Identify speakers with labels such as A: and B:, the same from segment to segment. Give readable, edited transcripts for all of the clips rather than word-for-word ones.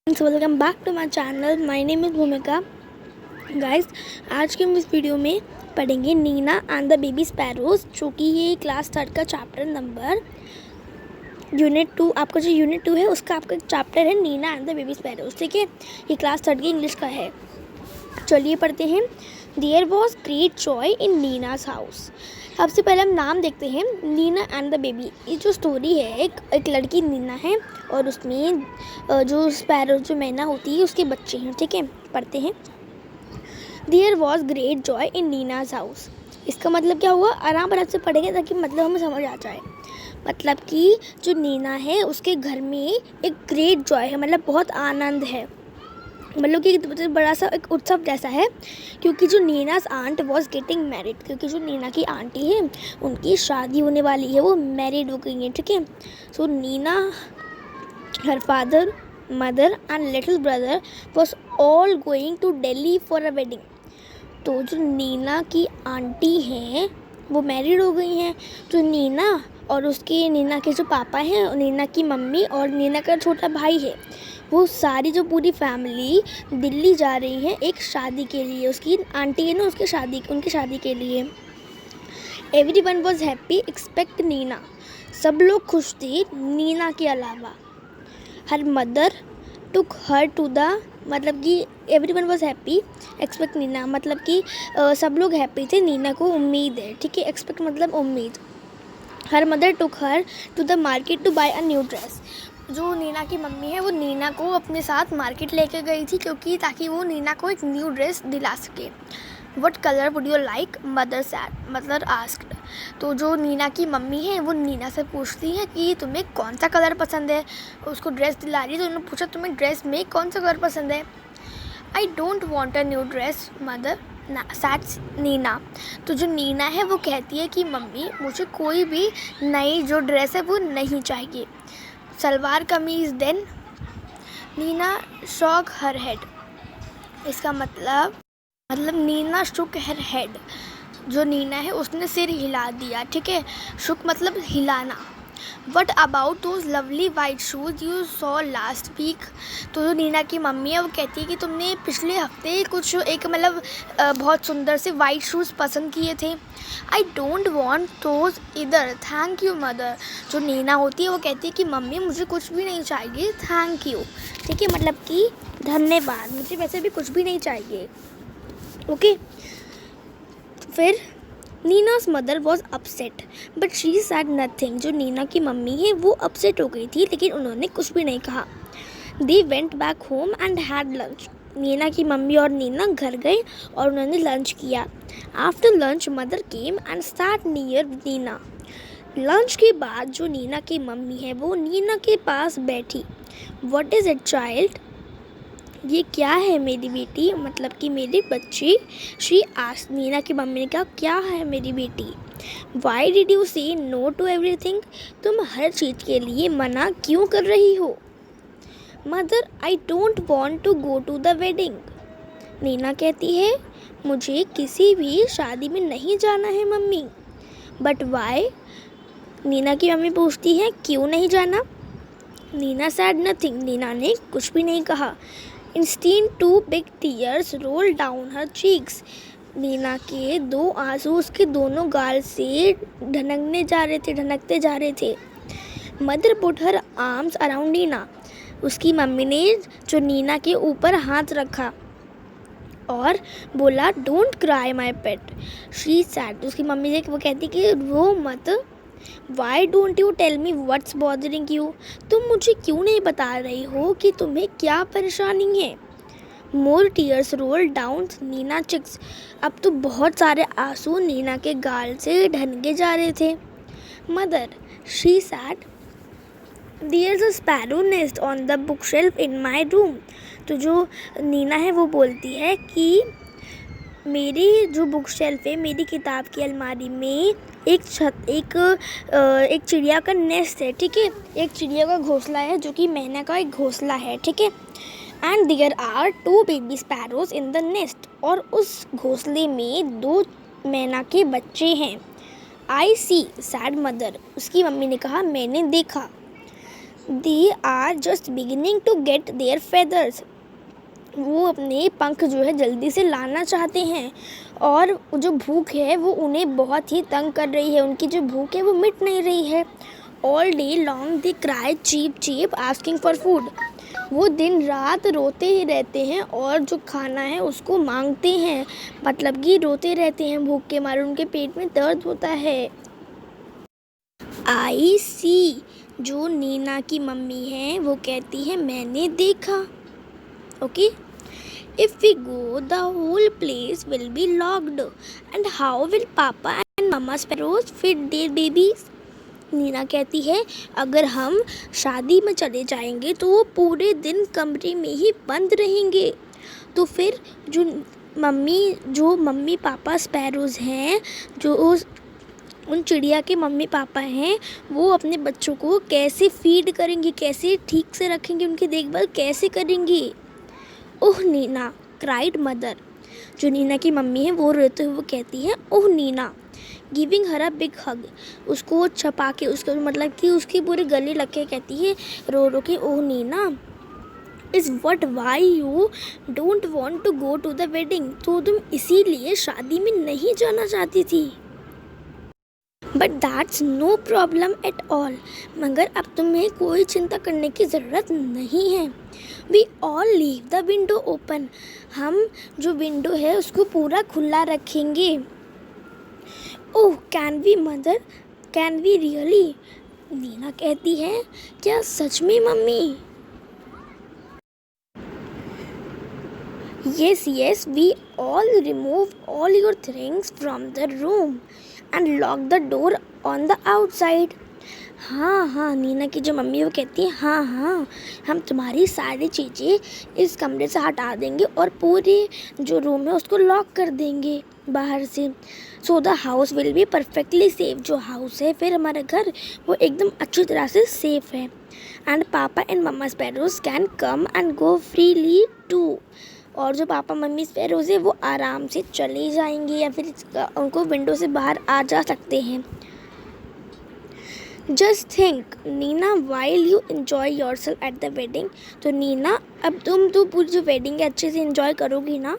A: Welcome back to my channel. My name is Bhumika. Guys, आज के हम इस वीडियो में पढ़ेंगे Nina and the baby sparrows, जो कि ये क्लास 3 का चैप्टर नंबर यूनिट 2, आपका जो यूनिट 2 है उसका आपका चैप्टर है Nina and the baby sparrows. ठीक है, ये क्लास 3 की इंग्लिश का है। चलिए पढ़ते हैं। There was great joy in Nina's house. सबसे पहले हम नाम देखते हैं, नीना एंड द बेबी। ये जो स्टोरी है, एक लड़की नीना है और उसमें जो स्पैरो जो मैना होती है उसके बच्चे हैं। ठीक है, पढ़ते हैं। There was great joy in Nina's house. इसका मतलब क्या हुआ, आराम से पढ़ेंगे ताकि मतलब हमें समझ आ जाए। मतलब कि जो नीना है उसके घर में एक ग्रेट जॉय है, मतलब बहुत आनंद है, मतलब कि बड़ा सा एक उत्सव जैसा है, क्योंकि जो Nina's aunt was getting married, क्योंकि जो नीना की आंटी है उनकी शादी होने वाली है, वो मैरिड हो गई है। ठीक है, so Nina, her father, mother and little brother was all going to Delhi for a wedding. तो जो नीना की आंटी हैं वो मैरिड हो गई हैं, तो नीना और उसके नीना के जो पापा हैं, नीना की मम्मी और नीना का छोटा भाई है, वो सारी जो पूरी फैमिली दिल्ली जा रही है एक शादी के लिए। उसकी आंटी है ना, उसकी शादी, उनकी शादी के लिए। Everyone was happy except Nina. सब लोग खुश थे नीना के अलावा। Her mother took her to the, मतलब कि everyone was happy expect Nina, मतलब कि सब लोग हैप्पी थे, नीना को उम्मीद है। ठीक है, एक्सपेक्ट मतलब उम्मीद। Her mother took her to the market to buy a new dress. जो नीना की मम्मी है वो नीना को अपने साथ मार्केट लेके गई थी, क्योंकि ताकि वो नीना को एक न्यू ड्रेस दिला सके। What colour would you like, mother sad, मतलब आस्क्ड। तो जो नीना की मम्मी है वो नीना से पूछती है कि तुम्हें कौन सा कलर पसंद है। उसको ड्रेस दिला रही है तो उन्होंने पूछा तुम्हें ड्रेस में कौन सा कलर पसंद है। I don't want a new dress mother सैट्स नीना। तो जो नीना है वो कहती है कि मम्मी मुझे कोई भी नई जो ड्रेस है वो नहीं चाहिए, salwar kameez. Then Nina shook her head. इसका मतलब नीना शुक हर हेड। जो नीना है उसने सिर हिला दिया। ठीक है, शुक मतलब हिलाना। What about those lovely white shoes you saw last week. तो जो नीना की मम्मी है वो कहती है कि तुमने पिछले हफ्ते कुछ एक मतलब बहुत सुंदर से वाइट शूज़ पसंद किए थे। आई डोंट वॉन्ट दोज इधर, थैंक यू मदर। जो नीना होती है वो कहती है कि मम्मी मुझे कुछ भी नहीं चाहिए, थैंक यू। ठीक है, मतलब कि धन्यवाद, मुझे वैसे भी कुछ भी नहीं चाहिए। ओके, फिर Nina's mother was upset but she said nothing. जो नीना की मम्मी है वो अपसेट हो गई थी, लेकिन उन्होंने कुछ भी नहीं कहा। They went back home and had lunch. Nina की मम्मी और नीना घर गए और उन्होंने लंच किया। After lunch mother came and sat near Nina. Lunch के बाद जो नीना की मम्मी है वो नीना के पास बैठी। व्हाट इज़ इट चाइल्ड, ये क्या है मेरी बेटी, मतलब कि मेरी बच्ची। शी आस्क्ड, नीना की मम्मी ने कहा क्या है मेरी बेटी। वाई डिड यू से नो टू एवरीथिंग, तुम हर चीज़ के लिए मना क्यों कर रही हो। Mother, I don't want to go to the wedding. Nina कहती है मुझे किसी भी शादी में नहीं जाना है मम्मी। बट वाई, नीना की मम्मी पूछती है क्यों नहीं जाना। नीना सैड नथिंग, नीना ने कुछ भी नहीं कहा। Instant 2 big tears roll down her cheeks. Nina के 2 आंसू उसके दोनों गाल से ढनकते जा रहे थे। Mother put her arms around Nina. उसकी मम्मी ने जो नीना के ऊपर हाथ रखा और बोला don't cry my pet. She said, उसकी मम्मी ने वो कहती कि रो मत। Why don't you tell me what's bothering you, तुम मुझे क्यों नहीं बता रही हो कि तुम्हें क्या परेशानी है। More tears roll down Nina cheeks. अब तो बहुत सारे आंसू नीना के गाल से ढनके जा रहे थे। Mother, she said, there a sparrow nest on the bookshelf in my room. तो जो नीना है वो बोलती है कि मेरी जो बुक शेल्फ है, मेरी किताब की अलमारी में एक चिड़िया का नेस्ट है। ठीक है, एक चिड़िया का घोंसला है, जो कि मैना का एक घोंसला है। ठीक है, and there are 2 baby sparrows in the nest, और उस घोंसले में 2 मैना के बच्चे हैं। आई सी सैड मदर, उसकी मम्मी ने कहा मैंने देखा। They are just beginning to get their feathers. वो अपने पंख जो है जल्दी से लाना चाहते हैं और जो भूख है वो उन्हें बहुत ही तंग कर रही है। उनकी जो भूख है वो मिट नहीं रही है। All day long they cry cheep cheep asking for food. वो दिन रात रोते ही रहते हैं और जो खाना है उसको मांगते हैं, मतलब कि रोते रहते हैं भूख के मारे, उनके पेट में दर्द होता है। आई सी, जो नीना की मम्मी है वो कहती है मैंने देखा। Okay, if we go the whole place will be locked and how will papa and mamma sparrows feed their babies. Nina कहती है अगर हम शादी में चले जाएंगे तो वो पूरे दिन कमरे में ही बंद रहेंगे, तो फिर जो मम्मी पापा स्पैरोज हैं, जो उन चिड़िया के मम्मी पापा हैं, वो अपने बच्चों को कैसे फीड करेंगे, कैसे ठीक से रखेंगे, उनकी देखभाल कैसे करेंगी। ओह नीना, क्राइड मदर। जो नीना की मम्मी है वो रोते हुए कहती है oh Nina, giving her a big hug. उसको छपा के, उसको मतलब कि उसके पूरे गले लग के कहती है रो रो के oh Nina, is what why you don't want to go to the wedding. तो तुम इसीलिए शादी में नहीं जाना चाहती थी। But that's no problem at all. मगर अब तुम्हें कोई चिंता करने की ज़रूरत नहीं है। We all leave the window open. हम जो विंडो है उसको पूरा खुला रखेंगे। Oh can we mother, can we really. Nina कहती है क्या सच में मम्मी। Yes, yes, we all remove all your things from the room and lock the door on the outside. हाँ, नीना की जो मम्मी वो कहती है हाँ, हम तुम्हारी सारी चीज़ें इस कमरे से हटा देंगे और पूरे जो रूम है उसको लॉक कर देंगे बाहर से। So the house will be perfectly safe. जो हाउस है फिर हमारा घर वो एकदम अच्छी तरह से सेफ है। And papa and mamma sparrows can come and go freely too. और जो पापा मम्मी स्पैरोज है वो आराम से चले जाएंगे या फिर उनको विंडो से बाहर आ जा सकते हैं। Just think Nina, while you enjoy yourself at the wedding. तो नीना अब तुम तो पूरी जो वेडिंग है अच्छे से एंजॉय करोगी ना।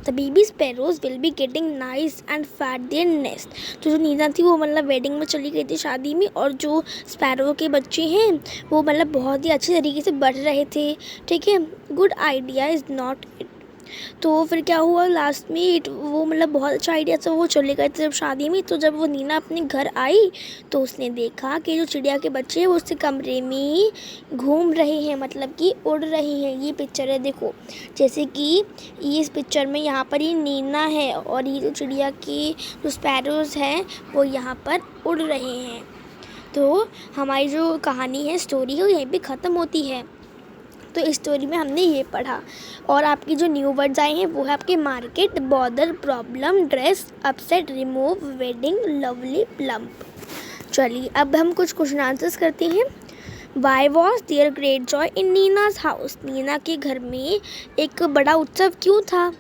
A: The baby sparrows will be getting nice and fat there nest. तो जो नीना थी वो मतलब वेडिंग में चली गई थी शादी में, और जो स्पैरो के बच्चे हैं वो मतलब बहुत ही अच्छे तरीके से बढ़ रहे थे। ठीक है, good idea is not it. तो फिर क्या हुआ लास्ट में, वो मतलब बहुत अच्छा आइडिया था। वो चले गए थे जब शादी में, तो जब वो नीना अपने घर आई तो उसने देखा कि जो चिड़िया के बच्चे हैं वो उसके कमरे में ही घूम रहे हैं, मतलब कि उड़ रहे हैं। ये पिक्चर है देखो, जैसे कि ये इस पिक्चर में यहाँ पर ये नीना है और ये जो चिड़िया के जो स्पैरोज हैं वो यहाँ पर उड़ रहे हैं। तो हमारी जो कहानी है, स्टोरी है, वो यहीं पे ख़त्म होती है। तो इस स्टोरी में हमने ये पढ़ा। और आपकी जो न्यू वर्ड्स आए हैं वो है आपके market, bother, problem, dress, upset, remove, wedding, lovely, plump. चलिए अब हम कुछ क्वेश्चन आंसर्स करते हैं। Why was there great joy in Nina's house. Nina के घर में एक बड़ा उत्सव क्यों था,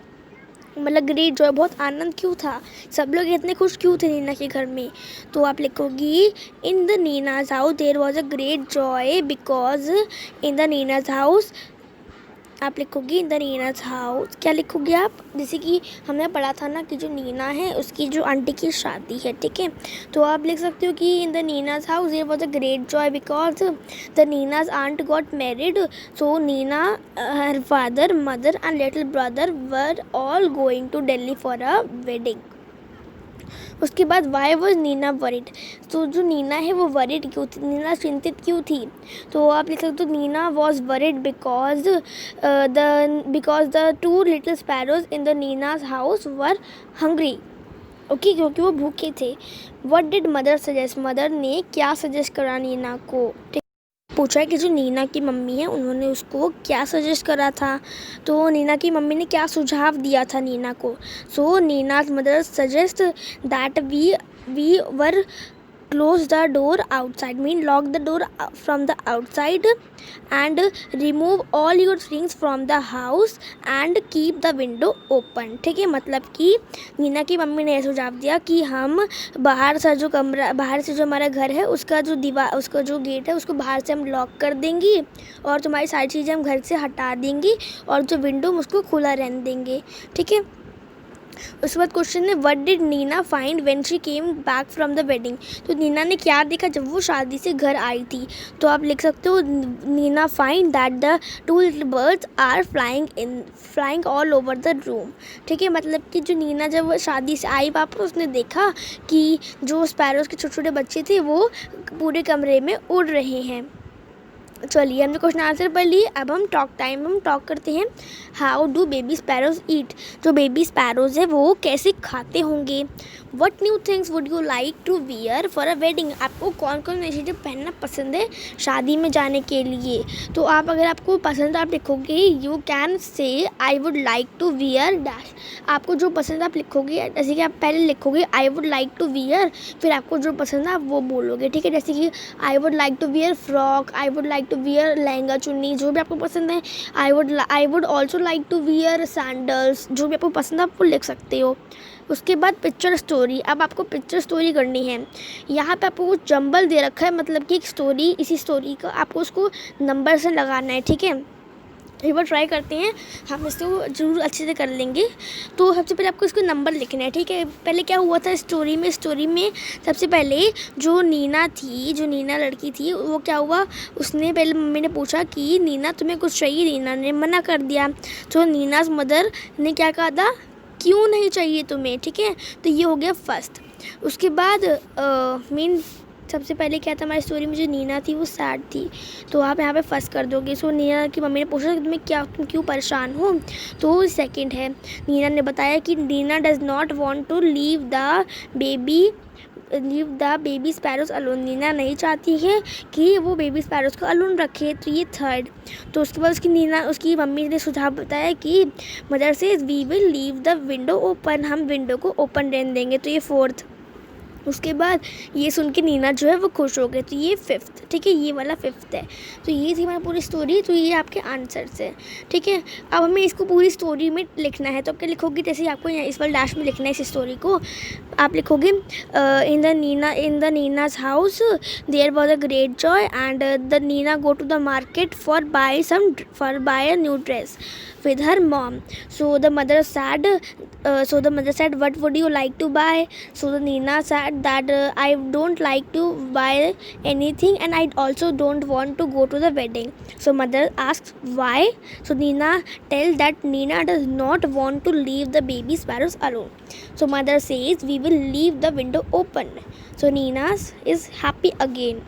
A: मतलब ग्रेट जॉय बहुत आनंद क्यों था, सब लोग इतने खुश क्यों थे नीना के घर में। तो आप लिखोगी in the Nina's house there was a great joy because in the Nina's house. आप लिखोगी इन द नीनाज हाउस, क्या लिखोगी आप, जैसे कि हमने पढ़ा था ना कि जो नीना है उसकी जो आंटी की शादी है, ठीक है। तो आप लिख सकते हो कि in the Nina's house there was a great joy because the Nina's aunt got married. So Nina, her father, mother and little brother were all going to Delhi for a wedding. उसके बाद वाई वॉज नीना वरिड। तो जो नीना है वो वरिड क्यों थी, नीना चिंतित क्यों थी। तो आप लिख सकते हो Nina was worried because the two little sparrows in the Nina's house were hungry. Okay, क्योंकि वो भूखे थे। What did mother suggest, mother ने क्या सजेस्ट करा नीना को। पूछा है कि जो नीना की मम्मी है उन्होंने उसको क्या सजेस्ट करा था। तो नीना की मम्मी ने क्या सुझाव दिया था नीना को। So Nina's mother suggest that we were close the door outside, mean lock the door from the outside and remove all your things from the house and keep the window open. ठीक है, मतलब कि नीना की मम्मी ने सुझाव दिया कि हम बाहर से जो हमारा घर है उसका जो दीवार, उसका जो गेट है उसको बाहर से हम लॉक कर देंगी और तुम्हारी सारी चीज़ें हम घर से हटा देंगी और जो विंडो उसको खुला रहने देंगे. ठीक है. उसके बाद क्वेश्चन है what did Nina find when she came back from the wedding. तो नीना ने क्या देखा जब वो शादी से घर आई थी. तो आप लिख सकते हो Nina find that the two little birds are flying all over the room. ठीक है, मतलब कि जो नीना जब शादी से आई वापस उसने देखा कि जो स्पैरोज के छोटे छोटे बच्चे थे वो पूरे कमरे में उड़ रहे हैं. चलिए हमने क्वेश्चन आंसर पढ़ लिए. अब हम टॉक करते हैं. How do baby sparrows eat. जो बेबी स्पैरोज है वो कैसे खाते होंगे. What new things would you like to wear for a wedding. आपको कौन कौन नई चीज़ें पहनना पसंद है शादी में जाने के लिए. तो आप अगर आपको पसंद आप लिखोगे you can say I would like to wear dash. आपको जो पसंद आप लिखोगे, जैसे कि आप पहले लिखोगे I would like to wear, फिर आपको जो पसंद है आप वो बोलोगे. ठीक है, जैसे कि I would like to wear frock, I would like to wear lehenga chunni, जो भी आपको पसंद है. I would also like to wear sandals, जो भी आपको पसंद है आप वो लिख सकते हो. उसके बाद पिक्चर स्टोरी. अब आपको पिक्चर स्टोरी करनी है. यहाँ पे आपको कुछ जंबल दे रखा है, मतलब कि एक स्टोरी, इसी स्टोरी का आपको उसको नंबर से लगाना है. ठीक है, एक बार ट्राई करते हैं, हम इसको जरूर अच्छे से कर लेंगे. तो सबसे पहले आपको इसको नंबर लिखना है. ठीक है, पहले क्या हुआ था स्टोरी में सबसे पहले जो नीना लड़की थी वो क्या हुआ, उसने पहले मम्मी ने पूछा कि नीना तुम्हें कुछ चाहिए. नीना ने मना कर दिया. तो नीनाज मदर ने क्या कहा था, क्यों नहीं चाहिए तुम्हें. ठीक है, तो ये हो गया फर्स्ट. उसके बाद सबसे पहले क्या था हमारी स्टोरी में जो नीना थी वो सैड थी, तो आप यहाँ पे फर्स्ट कर दोगे. सो नीना की मम्मी ने पूछा कि तुम क्यों परेशान हो. तो सेकंड है, नीना ने बताया कि Nina does not want to leave the baby sparrows alone. Nina नहीं चाहती है कि वो बेबी स्पैरोज को अलोन रखे. तो ये थर्ड. तो उसके बाद उसकी मम्मी ने सुझाव बताया कि मदर से we will leave the window open, हम विंडो को ओपन रहने देंगे. तो ये फोर्थ. उसके बाद ये सुन के नीना जो है वो खुश हो गए. तो ये फिफ्थ. ठीक है, ये वाला फिफ्थ है. तो ये थी हमारी पूरी स्टोरी. तो ये आपके आंसर्स है. ठीक है, अब हमें इसको पूरी स्टोरी में लिखना है. तो आप क्या लिखोगे, जैसे आपको यहाँ इस वाले डैश में लिखना है इस स्टोरी को. आप लिखोगे in the Nina's house there was a great joy and the Nina go to the market for buy a new dress with her mom. So the mother said what would you like to buy. So the Nina said that I don't like to buy anything and I also don't want to go to the wedding. So mother asked why. So Nina tells that Nina does not want to leave the baby sparrows alone. So mother says we will leave the window open. So Nina is happy again.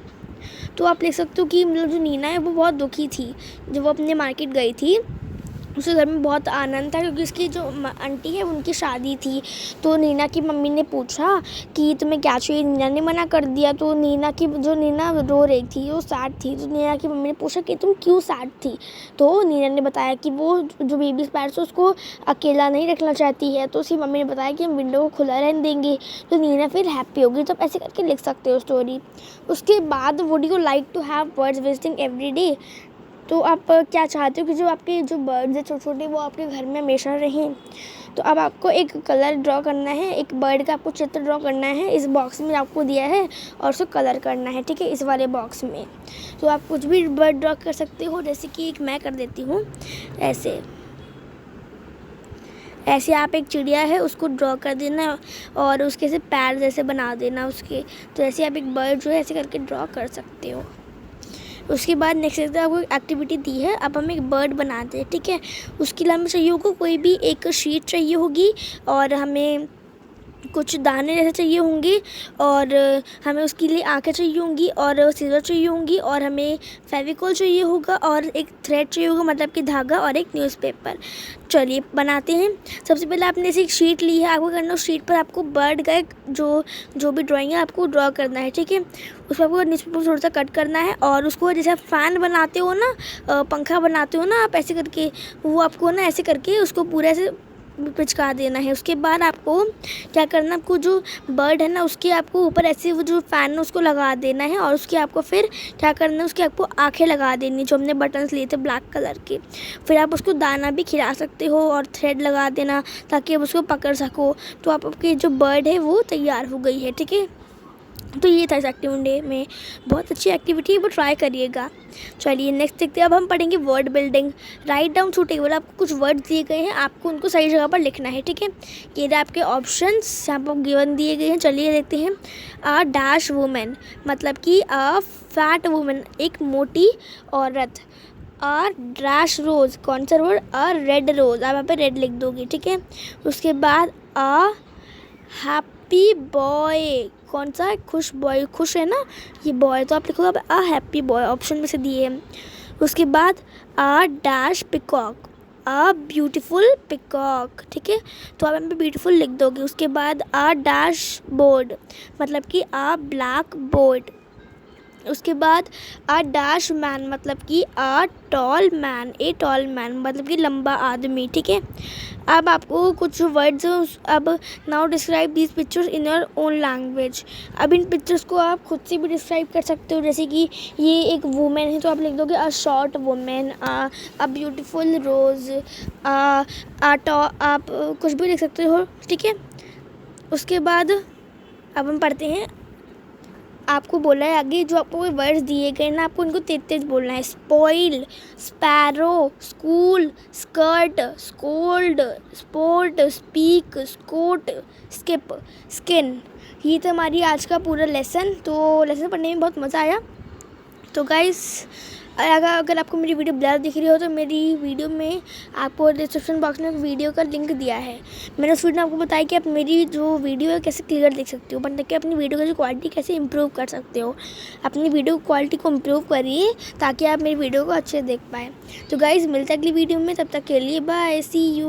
A: तो आप लिख सकते हो कि मतलब जो नीना है वो बहुत दुखी थी जब वो अपने मार्केट गई थी. उसके घर में बहुत आनंद था क्योंकि उसकी जो आंटी है उनकी शादी थी. तो नीना की मम्मी ने पूछा कि तुम्हें क्या चाहिए. नीना ने मना कर दिया. तो नीना रो रही थी, वो सैड थी. तो नीना की मम्मी ने पूछा कि तुम क्यों सैड थी. तो नीना ने बताया कि वो जो बेबी स्पैरोज उसको अकेला नहीं रखना चाहती है. तो उसकी मम्मी ने बताया कि हम विंडो को खुला रहने देंगे. तो नीना फिर हैप्पी होगी. तो आप ऐसे करके लिख सकते हो स्टोरी. उसके बाद would you like to have birds visiting every day. तो आप क्या चाहते हो कि जो आपके जो बर्ड्स हैं छोटे छोटे वो आपके घर में हमेशा रहें. तो अब आपको एक कलर ड्रॉ करना है, एक बर्ड का आपको चित्र ड्रॉ करना है. इस बॉक्स में आपको दिया है और उसको कलर करना है. ठीक है, इस वाले बॉक्स में. तो आप कुछ भी बर्ड ड्रॉ कर सकते हो. जैसे कि एक मैं कर देती हूँ ऐसे आप एक चिड़िया है उसको ड्रॉ कर देना और उसके से पैर जैसे बना देना उसके. तो ऐसे आप एक बर्ड जो है ऐसे करके ड्रॉ कर सकते हो. उसके बाद नेक्स्ट आपको एक्टिविटी दी है. अब हम एक बर्ड बनाते हैं. ठीक है, उसके लिए हमें चाहिए होगा कोई भी एक शीट चाहिए होगी और हमें कुछ दाने जैसे चाहिए होंगे और हमें उसके लिए आँखें चाहिए होंगी और सिजर चाहिए होंगी और हमें फेविकॉल चाहिए होगा और एक थ्रेड चाहिए होगा मतलब कि धागा और एक न्यूज़पेपर. चलिए बनाते हैं. सबसे पहले आपने ऐसी एक शीट ली है. आपको करना उस शीट पर आपको बर्ड का एक जो भी ड्राइंग है आपको ड्रॉ करना है. ठीक है, उसको आपको न्यूज़पेपर थोड़ा सा कट करना है और उसको जैसे आप फ़ैन बनाते हो ना, पंखा बनाते हो ना, आप ऐसे करके वो आपको ना ऐसे करके उसको पूरा ऐसे पिचका देना है। उसके बाद आपको क्या करना, आपको जो बर्ड है ना उसके आपको ऊपर ऐसे वो जो फ़ैन है उसको लगा देना है, और उसकी आपको फिर क्या करना है, उसकी आपको आँखें लगा देनी जो हमने बटन्स लिए थे ब्लैक कलर के। फिर आप उसको दाना भी खिला सकते हो और थ्रेड लगा देना ताकि आप उसको पकड़ सको। तो आपकी जो बर्ड है वो तैयार हो गई है, ठीक है। तो ये था इस एक्टिविटी में, बहुत अच्छी एक्टिविटी है, वो ट्राई करिएगा। चलिए नेक्स्ट देखते हैं। अब हम पढ़ेंगे word building. Write down two table. आपको कुछ वर्ड दिए गए हैं, आपको उनको सही जगह पर लिखना है, ठीक है। ये रहे आपके ऑप्शंस यहाँ पर गिवन दिए गए हैं। चलिए देखते हैं। अ डैश वुमेन मतलब कि अ फैट वुमेन, एक मोटी औरत। अ डैश रोज़, कौन सा रोज़, अ रेड रोज़, आप यहाँ पे रेड लिख दोगे, ठीक है। उसके बाद अ हैप्पी बॉय, कौन सा, खुश बॉय, खुश है ना ये बॉय, तो आप लिखोगे अ हैप्पी बॉय, ऑप्शन में से दिए हैं। उसके बाद a dash peacock, a beautiful peacock, ठीक है, तो आप यहाँ पे ब्यूटीफुल लिख दोगे। उसके बाद अ डैश बोर्ड मतलब कि अ ब्लैक बोर्ड। उसके बाद अ डैश मैन मतलब कि a tall man, a tall man मतलब कि लंबा आदमी, ठीक है। अब आपको कुछ वर्ड्स, अब now describe these pictures in your own language. अब इन पिक्चर्स को आप खुद से भी डिस्क्राइब कर सकते हो, जैसे कि ये एक वुमेन है तो आप लिख दोगे a short women, a beautiful rose, आप कुछ भी लिख सकते हो, ठीक है। उसके बाद अब हम पढ़ते हैं। आपको बोला है आगे जो आपको वर्ड्स दिए गए ना, आपको उनको तेज तेज बोलना है। Spoil, sparrow, school, skirt, scold, sport, speak, Scott, skip, skin. ये तो हमारी आज का पूरा लेसन। तो लेसन पढ़ने में बहुत मज़ा आया। तो गाइस अगर आपको मेरी वीडियो ब्लर दिख रही हो तो मेरी वीडियो में आपको डिस्क्रिप्शन बॉक्स में वीडियो का लिंक दिया है। मैंने उस वीडियो में आपको बताया कि आप मेरी जो वीडियो है कैसे क्लियर देख सकते हो, मतलब कि अपनी वीडियो की जो क्वालिटी कैसे इंप्रूव कर सकते हो। अपनी वीडियो क्वालिटी को इंप्रूव करिए ताकि आप मेरी वीडियो को अच्छे देख पाएँ। तो गाइज़ मिलते हैं अगली वीडियो में, तब तक के लिए बाय, सी यू।